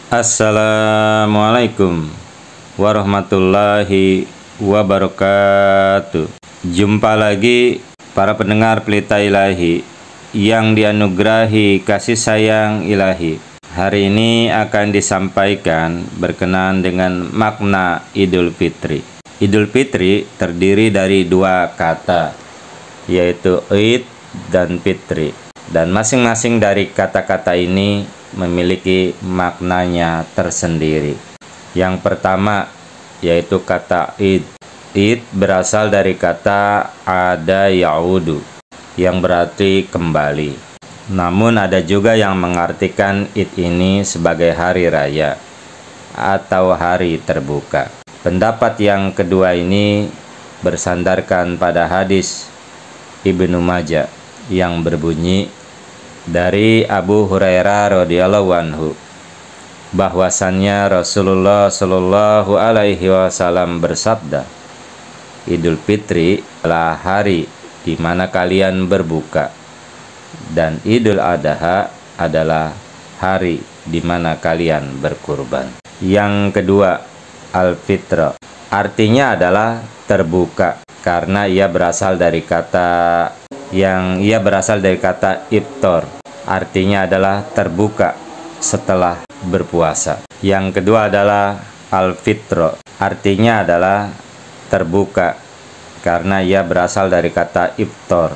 Assalamualaikum warahmatullahi wabarakatuh. Jumpa lagi para pendengar Pelita Ilahi yang dianugerahi kasih sayang ilahi. Hari ini akan disampaikan berkenaan dengan makna Idul Fitri. Idul Fitri terdiri dari dua kata, yaitu Id dan Fitri. Dan masing-masing dari kata-kata ini memiliki maknanya tersendiri. Yang pertama yaitu kata Id. Id berasal dari kata ada ya'udu, yang berarti kembali. Namun ada juga yang mengartikan Id ini sebagai hari raya atau hari terbuka. Pendapat yang kedua ini bersandarkan pada hadis Ibnu Majah yang berbunyi dari Abu Hurairah radhiyallahu anhu bahwasannya Rasulullah Shallallahu alaihi wasallam bersabda, Idul Fitri adalah hari di mana kalian berbuka, dan Idul Adha adalah hari di mana kalian berkurban. Yang kedua, Al-Fitra, artinya adalah terbuka, karena ia berasal dari kata iftar, artinya adalah terbuka setelah berpuasa. Yang kedua adalah Al-Fitra, artinya adalah terbuka, karena ia berasal dari kata iftar,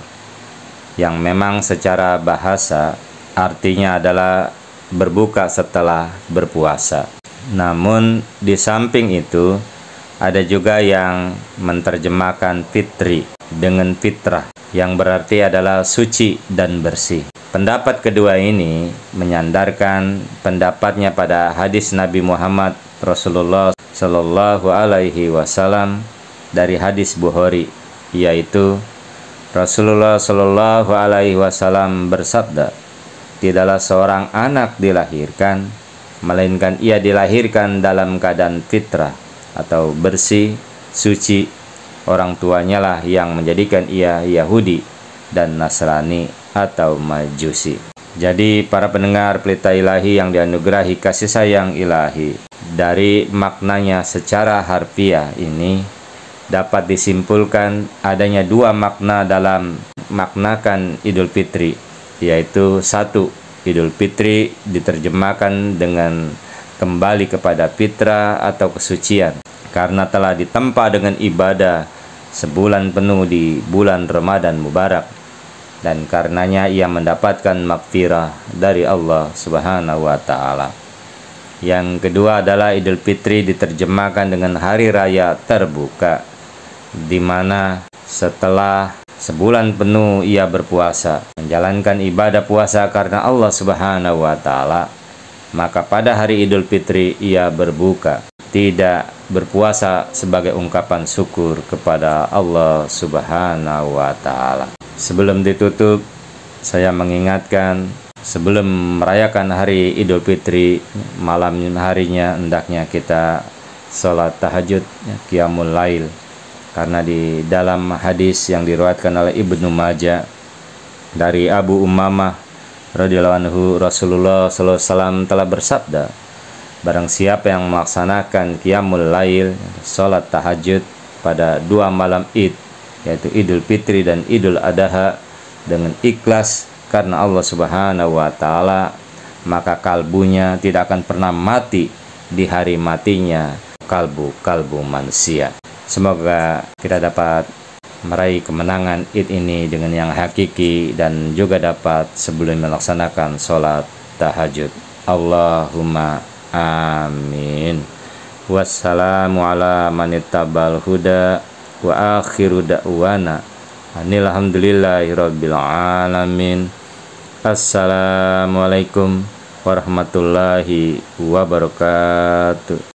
yang memang secara bahasa artinya adalah berbuka setelah berpuasa. Namun di samping itu ada juga yang menerjemahkan fitri dengan fitrah, yang berarti adalah suci dan bersih. Pendapat kedua ini menyandarkan pendapatnya pada hadis Nabi Muhammad Rasulullah Shallallahu alaihi wasallam dari hadis Bukhari, yaitu Rasulullah Shallallahu alaihi wasallam bersabda, tidaklah seorang anak dilahirkan melainkan ia dilahirkan dalam keadaan fitrah atau bersih, suci. Orang tuanya lah yang menjadikan ia Yahudi dan Nasrani atau Majusi. Jadi para pendengar Pelita Ilahi yang dianugerahi kasih sayang ilahi, dari maknanya secara harfiah ini dapat disimpulkan adanya dua makna dalam maknakan Idul Fitri, yaitu satu, Idul Fitri diterjemahkan dengan kembali kepada fitrah atau kesucian, karena telah ditempa dengan ibadah sebulan penuh di bulan Ramadan Mubarak, dan karenanya ia mendapatkan maghfirah dari Allah Subhanahu wa Ta'ala. Yang kedua adalah Idul Fitri diterjemahkan dengan hari raya terbuka, di mana setelah sebulan penuh ia berpuasa, menjalankan ibadah puasa karena Allah Subhanahu wa Ta'ala, maka pada hari Idul Fitri ia berbuka, tidak berpuasa sebagai ungkapan syukur kepada Allah Subhanahu wa Ta'ala. Sebelum ditutup, saya mengingatkan, sebelum merayakan hari Idul Fitri, malam harinya hendaknya kita sholat tahajud, qiyamul lail, karena di dalam hadis yang diriwayatkan oleh Ibnu Majah dari Abu Umamah radhiyallahu anhu, Rasulullah sallallahu alaihi wasallam telah bersabda, barang siapa yang melaksanakan qiyamul lail, sholat tahajud pada dua malam Id, yaitu Idul Fitri dan Idul Adha, dengan ikhlas karena Allah Subhanahu wa Ta'ala, maka kalbunya tidak akan pernah mati di hari matinya kalbu manusia. Semoga kita dapat meraih kemenangan Id ini dengan yang hakiki, dan juga dapat sebelum melaksanakan sholat tahajud. Allahumma amin. Wassalamu ala manittabal huda wa akhiru da'wana alhamdulillahirabbil alamin. Assalamualaikum warahmatullahi wabarakatuh.